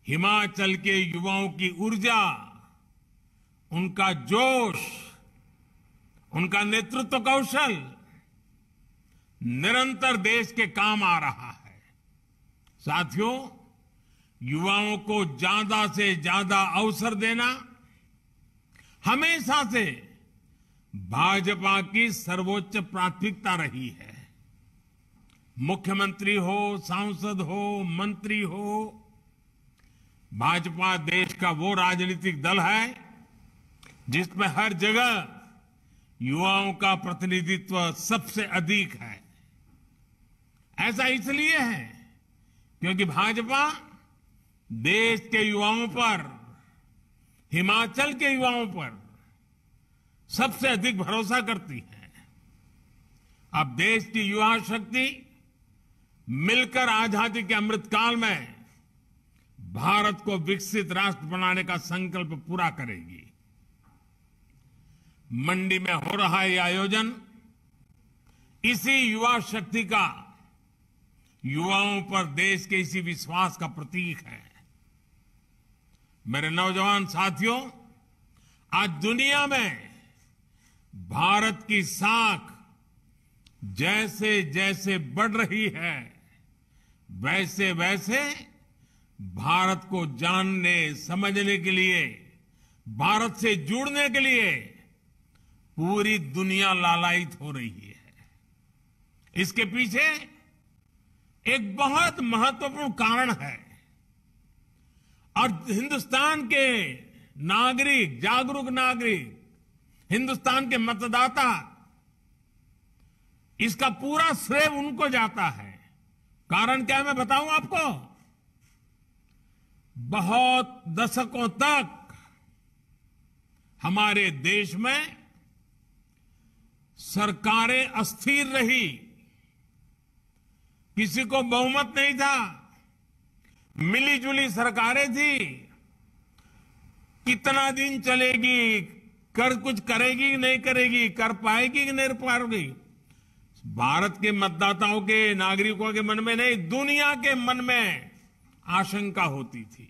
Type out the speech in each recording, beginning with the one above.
हिमाचल के युवाओं की ऊर्जा, उनका जोश, उनका नेतृत्व कौशल निरंतर देश के काम आ रहा है। साथियों, युवाओं को ज्यादा से ज्यादा अवसर देना हमेशा से भाजपा की सर्वोच्च प्राथमिकता रही है। मुख्यमंत्री हो, सांसद हो, मंत्री हो, भाजपा देश का वो राजनीतिक दल है जिसमें हर जगह युवाओं का प्रतिनिधित्व सबसे अधिक है। ऐसा इसलिए है क्योंकि भाजपा देश के युवाओं पर, हिमाचल के युवाओं पर सबसे अधिक भरोसा करती है। अब देश की युवा शक्ति मिलकर आजादी के अमृतकाल में भारत को विकसित राष्ट्र बनाने का संकल्प पूरा करेगी। मंडी में हो रहा यह आयोजन इसी युवा शक्ति का, युवाओं पर देश के इसी विश्वास का प्रतीक है। मेरे नौजवान साथियों, आज दुनिया में भारत की साख जैसे जैसे बढ़ रही है, वैसे वैसे भारत को जानने, समझने के लिए, भारत से जुड़ने के लिए पूरी दुनिया लालायित हो रही है। इसके पीछे एक बहुत महत्वपूर्ण कारण है और हिंदुस्तान के नागरिक, जागरूक नागरिक, हिंदुस्तान के मतदाता, इसका पूरा श्रेय उनको जाता है। कारण क्या है मैं बताऊं आपको। बहुत दशकों तक हमारे देश में सरकारें अस्थिर रही, किसी को बहुमत नहीं था, मिलीजुली सरकारें थी। कितना दिन चलेगी, कुछ करेगी नहीं करेगी, कर पाएगी कि नहीं पाएगी, भारत के मतदाताओं के, नागरिकों के मन में नहीं, दुनिया के मन में आशंका होती थी।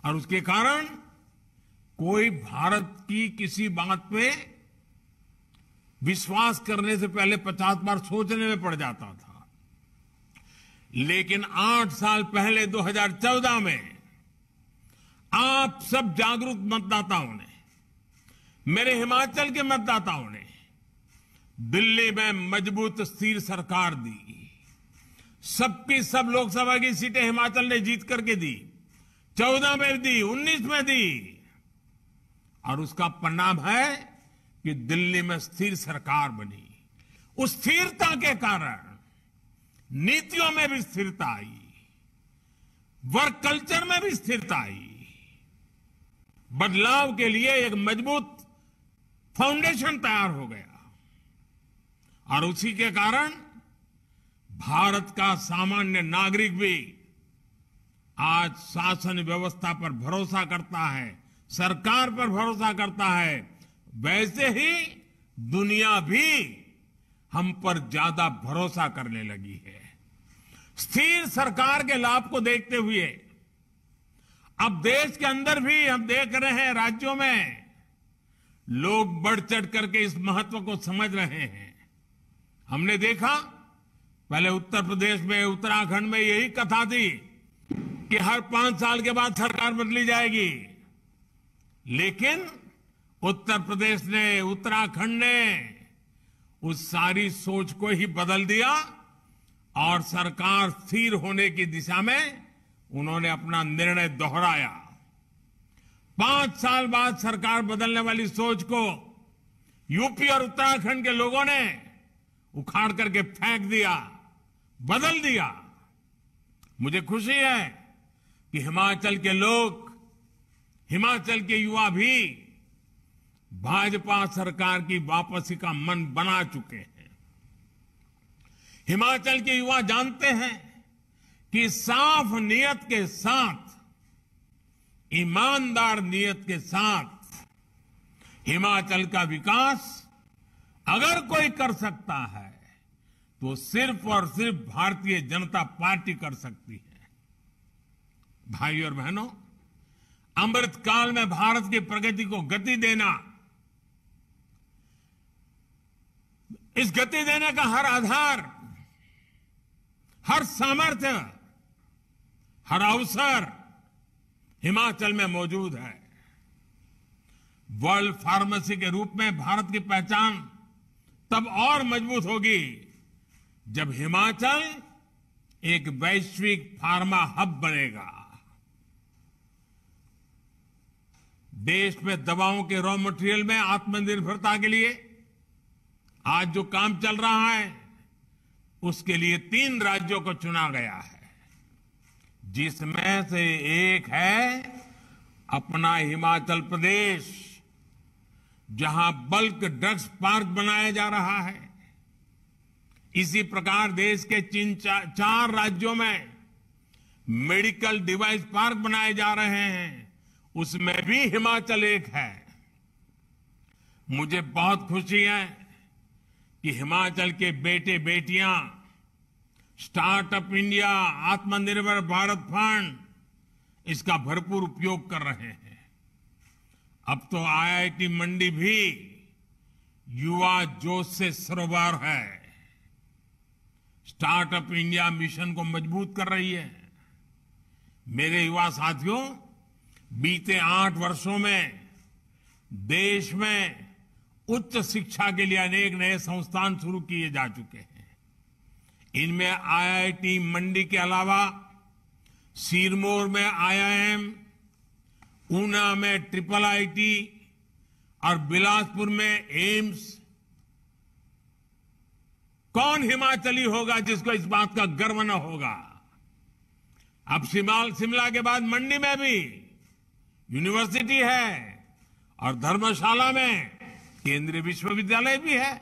और उसके कारण कोई भारत की किसी बात पे विश्वास करने से पहले 50 बार सोचने में पड़ जाता था। लेकिन 8 साल पहले 2014 में आप सब जागरूक मतदाताओं ने, मेरे हिमाचल के मतदाताओं ने दिल्ली में मजबूत स्थिर सरकार दी। सबकी सब लोकसभा की सीटें हिमाचल ने जीत करके दी, 14 में दी, 19 में दी। और उसका परिणाम है कि दिल्ली में स्थिर सरकार बनी। उस स्थिरता के कारण नीतियों में भी स्थिरता आई, वर्क कल्चर में भी स्थिरता आई। बदलाव के लिए एक मजबूत फाउंडेशन तैयार हो गया और उसी के कारण भारत का सामान्य नागरिक भी आज शासन व्यवस्था पर भरोसा करता है, सरकार पर भरोसा करता है। वैसे ही दुनिया भी हम पर ज्यादा भरोसा करने लगी है। स्थिर सरकार के लाभ को देखते हुए अब देश के अंदर भी हम देख रहे हैं, राज्यों में लोग बढ़ चढ़ करके इस महत्व को समझ रहे हैं। हमने देखा पहले उत्तर प्रदेश में, उत्तराखंड में यही कथा थी कि हर 5 साल के बाद सरकार बदली जाएगी। लेकिन उत्तर प्रदेश ने, उत्तराखंड ने उस सारी सोच को ही बदल दिया और सरकार स्थिर होने की दिशा में उन्होंने अपना निर्णय दोहराया। 5 साल बाद सरकार बदलने वाली सोच को यूपी और उत्तराखंड के लोगों ने उखाड़ करके फेंक दिया, बदल दिया। मुझे खुशी है कि हिमाचल के लोग, हिमाचल के युवा भी भाजपा सरकार की वापसी का मन बना चुके हैं। हिमाचल के युवा जानते हैं कि साफ नियत के साथ, ईमानदार नियत के साथ हिमाचल का विकास अगर कोई कर सकता है तो सिर्फ और सिर्फ भारतीय जनता पार्टी कर सकती है। भाइयों और बहनों, अमृत काल में भारत की प्रगति को गति देना, इस गति देने का हर आधार, हर सामर्थ्य, हर अवसर हिमाचल में मौजूद है। वर्ल्ड फार्मेसी के रूप में भारत की पहचान तब और मजबूत होगी जब हिमाचल एक वैश्विक फार्मा हब बनेगा। देश में दवाओं के रॉ मटेरियल में आत्मनिर्भरता के लिए आज जो काम चल रहा है, उसके लिए 3 राज्यों को चुना गया है, जिसमें से एक है अपना हिमाचल प्रदेश, जहां बल्क ड्रग्स पार्क बनाया जा रहा है। इसी प्रकार देश के 4 राज्यों में मेडिकल डिवाइस पार्क बनाए जा रहे हैं, उसमें भी हिमाचल एक है। मुझे बहुत खुशी है कि हिमाचल के बेटे बेटियां स्टार्टअप इंडिया, आत्मनिर्भर भारत फंड, इसका भरपूर उपयोग कर रहे हैं। अब तो आईआईटी मंडी भी युवा जोश से सरोवर है, स्टार्टअप इंडिया मिशन को मजबूत कर रही है। मेरे युवा साथियों, बीते 8 वर्षों में देश में उच्च शिक्षा के लिए अनेक नए संस्थान शुरू किए जा चुके हैं। इनमें आईआईटी मंडी के अलावा सिरमौर में आईआईएम, ऊना में ट्रिपल आईटी और बिलासपुर में एम्स। कौन हिमाचली होगा जिसको इस बात का गर्व न होगा? अब शिमला के बाद मंडी में भी यूनिवर्सिटी है और धर्मशाला में केंद्रीय विश्वविद्यालय भी है।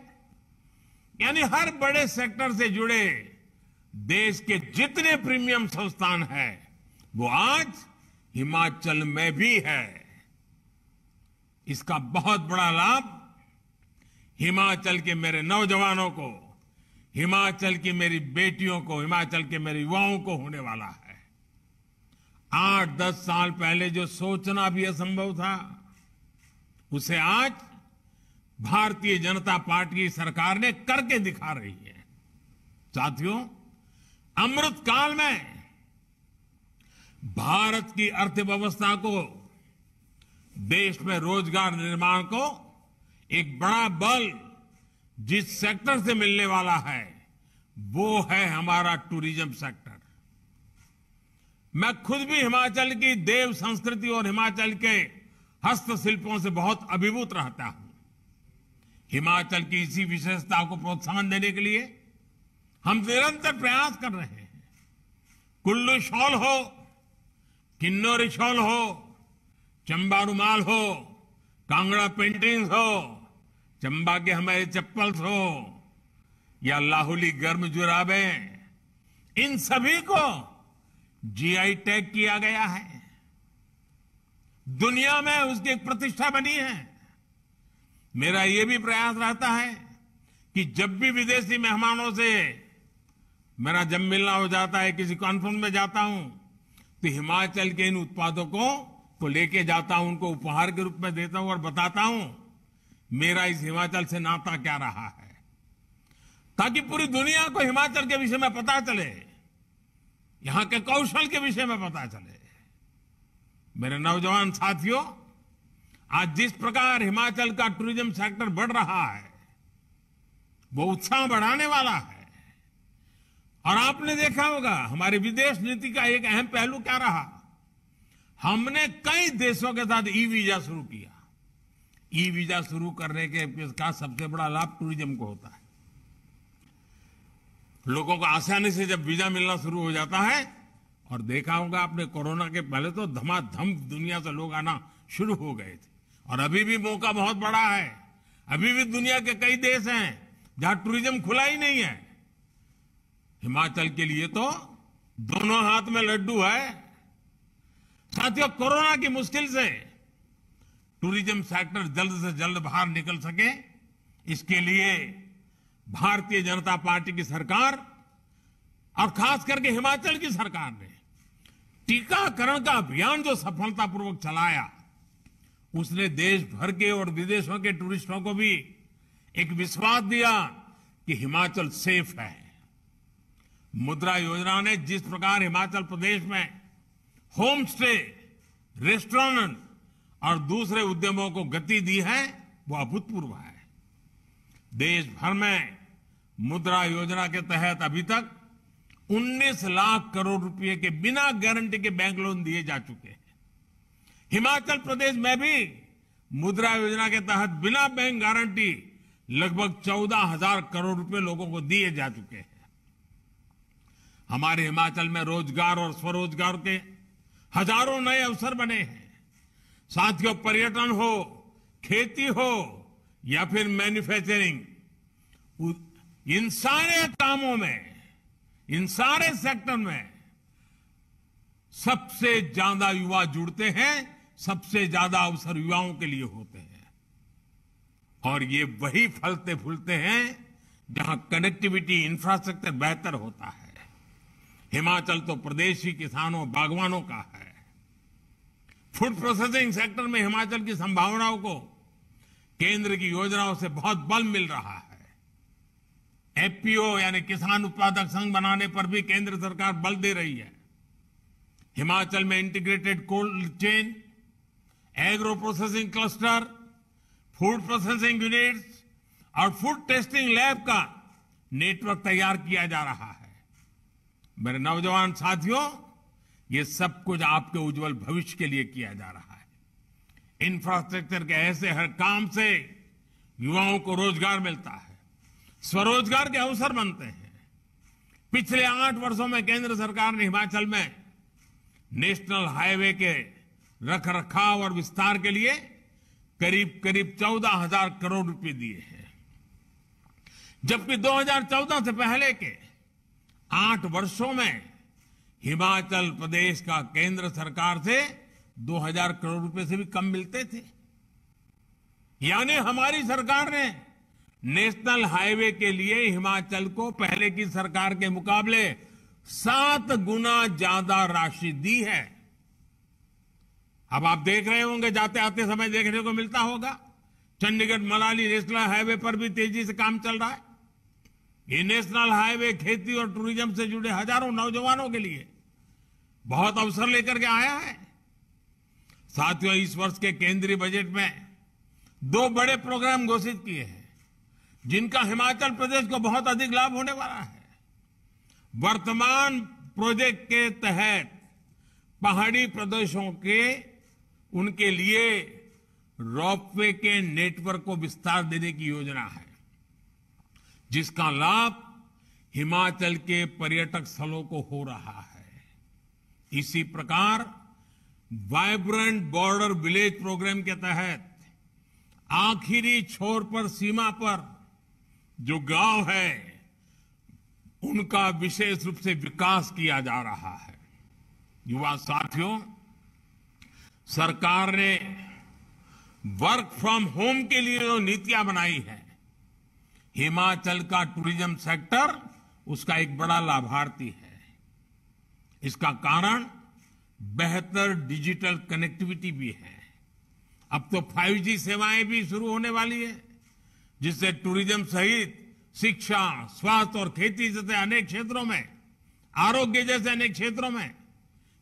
यानी हर बड़े सेक्टर से जुड़े देश के जितने प्रीमियम संस्थान हैं, वो आज हिमाचल में भी है। इसका बहुत बड़ा लाभ हिमाचल के मेरे नौजवानों को, हिमाचल की मेरी बेटियों को, हिमाचल के मेरे युवाओं को होने वाला है। 8-10 साल पहले जो सोचना भी असंभव था, उसे आज भारतीय जनता पार्टी की सरकार ने करके दिखा रही है। साथियों, अमृत काल में भारत की अर्थव्यवस्था को, देश में रोजगार निर्माण को एक बड़ा बल जिस सेक्टर से मिलने वाला है, वो है हमारा टूरिज्म सेक्टर। मैं खुद भी हिमाचल की देव संस्कृति और हिमाचल के हस्तशिल्पों से बहुत अभिभूत रहता हूं। हिमाचल की इसी विशेषता को प्रोत्साहन देने के लिए हम निरंतर प्रयास कर रहे हैं। कुल्लू शॉल हो, किन्नौरी शॉल हो, चंबा रुमाल हो, कांगड़ा पेंटिंग्स हो, चंबा के हमारे चप्पल्स हो, या लाहौली गर्म जुराबे, इन सभी को जीआई टैग किया गया है। दुनिया में उसकी एक प्रतिष्ठा बनी है। मेरा ये भी प्रयास रहता है कि जब भी विदेशी मेहमानों से मेरा जब मिलना हो जाता है, किसी कॉन्फ्रेंस में जाता हूं, तो हिमाचल के इन उत्पादों को लेके जाता हूं, उनको उपहार के रूप में देता हूं और बताता हूं मेरा इस हिमाचल से नाता क्या रहा है, ताकि पूरी दुनिया को हिमाचल के विषय में पता चले, यहां के कौशल के विषय में पता चले। मेरे नौजवान साथियों, आज जिस प्रकार हिमाचल का टूरिज्म सेक्टर बढ़ रहा है, वो उत्साह बढ़ाने वाला है। और आपने देखा होगा हमारी विदेश नीति का एक अहम पहलू क्या रहा, हमने कई देशों के साथ ई वीजा शुरू किया। ई वीजा शुरू करने के का सबसे बड़ा लाभ टूरिज्म को होता है। लोगों को आसानी से जब वीजा मिलना शुरू हो जाता है, और देखा होगा आपने कोरोना के पहले तो धमाधम दुनिया से लोग आना शुरू हो गए थे, और अभी भी मौका बहुत बड़ा है। अभी भी दुनिया के कई देश हैं जहां टूरिज्म खुला ही नहीं है। हिमाचल के लिए तो दोनों हाथ में लड्डू है। साथियों, कोरोना की मुश्किल से टूरिज्म सेक्टर जल्द से जल्द बाहर निकल सके, इसके लिए भारतीय जनता पार्टी की सरकार और खास करके हिमाचल की सरकार ने टीकाकरण का अभियान जो सफलतापूर्वक चलाया, उसने देश भर के और विदेशों के टूरिस्टों को भी एक विश्वास दिया कि हिमाचल सेफ है। मुद्रा योजना ने जिस प्रकार हिमाचल प्रदेश में होम स्टे, रेस्टोरेंट और दूसरे उद्यमों को गति दी है, वो अभूतपूर्व है। देश भर में मुद्रा योजना के तहत अभी तक 19 लाख करोड़ रुपए के बिना गारंटी के बैंक लोन दिए जा चुके हैं। हिमाचल प्रदेश में भी मुद्रा योजना के तहत बिना बैंक गारंटी लगभग 14,000 करोड़ रुपए लोगों को दिए जा चुके हैं। हमारे हिमाचल में रोजगार और स्वरोजगार के हजारों नए अवसर बने हैं। साथियों, पर्यटन हो, खेती हो या फिर मैन्युफैक्चरिंग, इन सारे कामों में, इन सारे सेक्टर में सबसे ज्यादा युवा जुड़ते हैं, सबसे ज्यादा अवसर युवाओं के लिए होते हैं। और ये वही फलते फूलते हैं जहां कनेक्टिविटी, इंफ्रास्ट्रक्चर बेहतर होता है। हिमाचल तो प्रदेशी किसानों, बागवानों का है। फूड प्रोसेसिंग सेक्टर में हिमाचल की संभावनाओं को केंद्र की योजनाओं से बहुत बल मिल रहा है। एफपीओ यानी किसान उत्पादक संघ बनाने पर भी केंद्र सरकार बल दे रही है। हिमाचल में integrated cold chain, agro processing cluster, food processing units और फूड टेस्टिंग लैब का नेटवर्क तैयार किया जा रहा है। मेरे नौजवान साथियों, ये सब कुछ आपके उज्जवल भविष्य के लिए किया जा रहा है। इंफ्रास्ट्रक्चर के ऐसे हर काम से युवाओं को रोजगार मिलता है, स्वरोजगार के अवसर बनते हैं। पिछले 8 वर्षों में केंद्र सरकार ने हिमाचल में नेशनल हाईवे के रखरखाव और विस्तार के लिए करीब 14,000 करोड़ रुपए दिए हैं, जबकि 2014 से पहले के 8 वर्षों में हिमाचल प्रदेश का केंद्र सरकार से 2,000 करोड़ रुपए से भी कम मिलते थे। यानी हमारी सरकार ने नेशनल हाईवे के लिए हिमाचल को पहले की सरकार के मुकाबले 7 गुना ज्यादा राशि दी है। अब आप देख रहे होंगे, जाते आते समय देखने को मिलता होगा, चंडीगढ़ मनाली नेशनल हाईवे पर भी तेजी से काम चल रहा है। ये नेशनल हाईवे खेती और टूरिज्म से जुड़े हजारों नौजवानों के लिए बहुत अवसर लेकर के आया है। साथियों, इस वर्ष के केंद्रीय बजट में 2 बड़े प्रोग्राम घोषित किए हैं, जिनका हिमाचल प्रदेश को बहुत अधिक लाभ होने वाला है। वर्तमान प्रोजेक्ट के तहत पहाड़ी प्रदेशों के उनके लिए रोपवे के नेटवर्क को विस्तार देने की योजना है, जिसका लाभ हिमाचल के पर्यटक स्थलों को हो रहा है। इसी प्रकार वाइब्रेंट बॉर्डर विलेज प्रोग्राम के तहत आखिरी छोर पर, सीमा पर जो गांव है, उनका विशेष रूप से विकास किया जा रहा है। युवा साथियों, सरकार ने वर्क फ्रॉम होम के लिए जो नीतियां बनाई है, हिमाचल का टूरिज्म सेक्टर उसका एक बड़ा लाभार्थी है। इसका कारण बेहतर डिजिटल कनेक्टिविटी भी है। अब तो 5G सेवाएं भी शुरू होने वाली है, जिससे टूरिज्म सहित शिक्षा, स्वास्थ्य और खेती जैसे अनेक क्षेत्रों में, आरोग्य जैसे अनेक क्षेत्रों में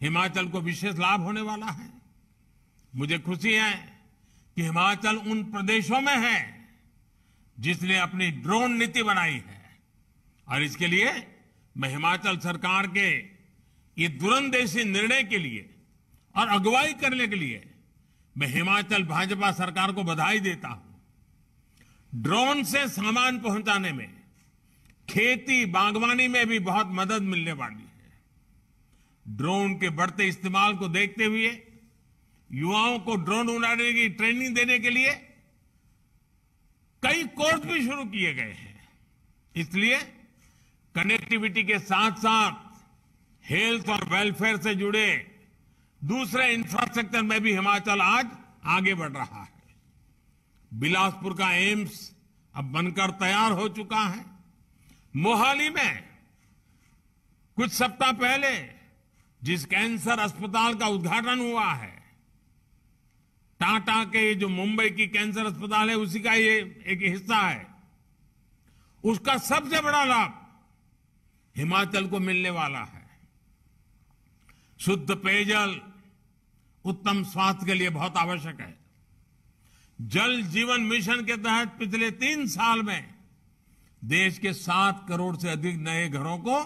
हिमाचल को विशेष लाभ होने वाला है। मुझे खुशी है कि हिमाचल उन प्रदेशों में है जिसने अपनी ड्रोन नीति बनाई है, और इसके लिए मैं हिमाचल सरकार के ये दूरंदेशी निर्णय के लिए और अगुवाई करने के लिए मैं हिमाचल भाजपा सरकार को बधाई देता हूं। ड्रोन से सामान पहुंचाने में, खेती बागवानी में भी बहुत मदद मिलने वाली है। ड्रोन के बढ़ते इस्तेमाल को देखते हुए युवाओं को ड्रोन उड़ाने की ट्रेनिंग देने के लिए कई कोर्स भी शुरू किए गए हैं। इसलिए कनेक्टिविटी के साथ साथ हेल्थ और वेलफेयर से जुड़े दूसरे इंफ्रास्ट्रक्चर में भी हिमाचल आज आगे बढ़ रहा है। बिलासपुर का एम्स अब बनकर तैयार हो चुका है। मोहाली में कुछ सप्ताह पहले जिस कैंसर अस्पताल का उद्घाटन हुआ है, टाटा के जो मुंबई की कैंसर अस्पताल है उसी का ये एक हिस्सा है, उसका सबसे बड़ा लाभ हिमाचल को मिलने वाला है। शुद्ध पेयजल उत्तम स्वास्थ्य के लिए बहुत आवश्यक है। जल जीवन मिशन के तहत पिछले 3 साल में देश के 7 करोड़ से अधिक नए घरों को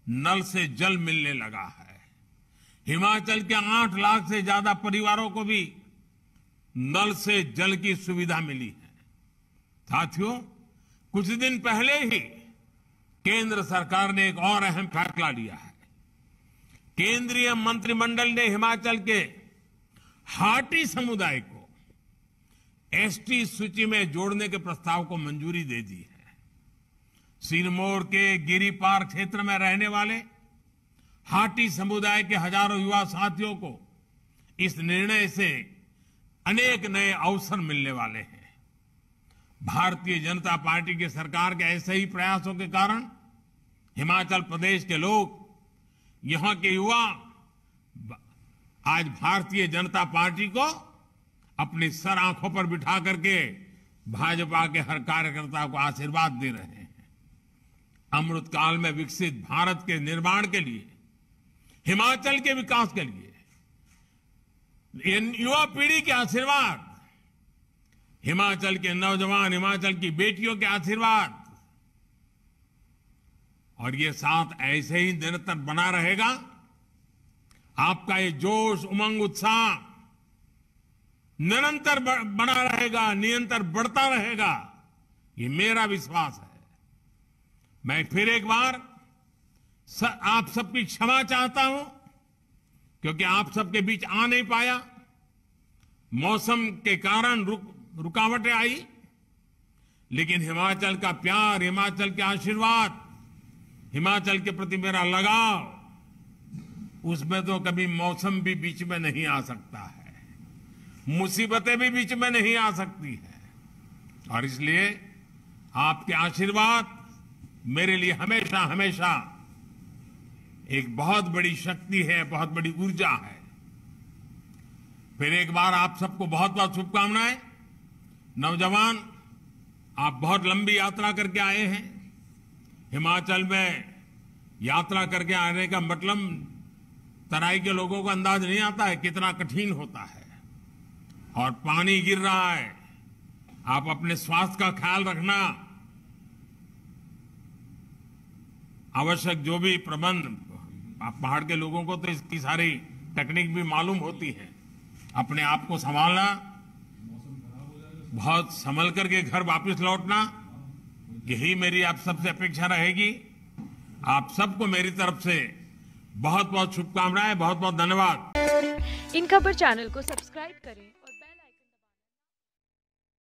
नल से जल मिलने लगा है। हिमाचल के 8 लाख से ज्यादा परिवारों को भी नल से जल की सुविधा मिली है। साथियों, कुछ दिन पहले ही केंद्र सरकार ने एक और अहम फैसला लिया है। केंद्रीय मंत्रिमंडल ने हिमाचल के हाटी समुदाय को एसटी सूची में जोड़ने के प्रस्ताव को मंजूरी दे दी है। सिरमौर के गिरिपार क्षेत्र में रहने वाले हाटी समुदाय के हजारों युवा साथियों को इस निर्णय से अनेक नए अवसर मिलने वाले हैं। भारतीय जनता पार्टी की सरकार के ऐसे ही प्रयासों के कारण हिमाचल प्रदेश के लोग, यहां के युवा आज भारतीय जनता पार्टी को अपनी सर आंखों पर बिठा करके भाजपा के हर कार्यकर्ता को आशीर्वाद दे रहे हैं। अमृतकाल में विकसित भारत के निर्माण के लिए, हिमाचल के विकास के लिए युवा पीढ़ी के आशीर्वाद, हिमाचल के नौजवान, हिमाचल की बेटियों के आशीर्वाद, और ये साथ ऐसे ही निरंतर बना रहेगा। आपका ये जोश, उमंग, उत्साह निरंतर बना रहेगा, निरंतर बढ़ता रहेगा, ये मेरा विश्वास है। मैं फिर एक बार आप सबकी क्षमा चाहता हूं, क्योंकि आप सबके बीच आ नहीं पाया। मौसम के कारण रुकावटें आई, लेकिन हिमाचल का प्यार, हिमाचल के आशीर्वाद, हिमाचल के प्रति मेरा लगाव, उसमें तो कभी मौसम भी बीच में नहीं आ सकता है, मुसीबतें भी बीच में नहीं आ सकती है। और इसलिए आपके आशीर्वाद मेरे लिए हमेशा हमेशा एक बहुत बड़ी शक्ति है, बहुत बड़ी ऊर्जा है। फिर एक बार आप सबको बहुत बहुत शुभकामनाएं। नौजवान, आप बहुत लंबी यात्रा करके आए हैं। हिमाचल में यात्रा करके आने का मतलब तराई के लोगों को अंदाज नहीं आता है कितना कठिन होता है, और पानी गिर रहा है। आप अपने स्वास्थ्य का ख्याल रखना, आवश्यक जो भी प्रबंध, आप पहाड़ के लोगों को तो इसकी सारी टेक्निक भी मालूम होती है। अपने आप को संभालना, बहुत संभल करके घर वापस लौटना, यही मेरी आप सबसे अपेक्षा रहेगी। आप सबको मेरी तरफ से बहुत बहुत शुभकामनाएं, बहुत बहुत धन्यवाद। इन खबर चैनल को सब्सक्राइब करें।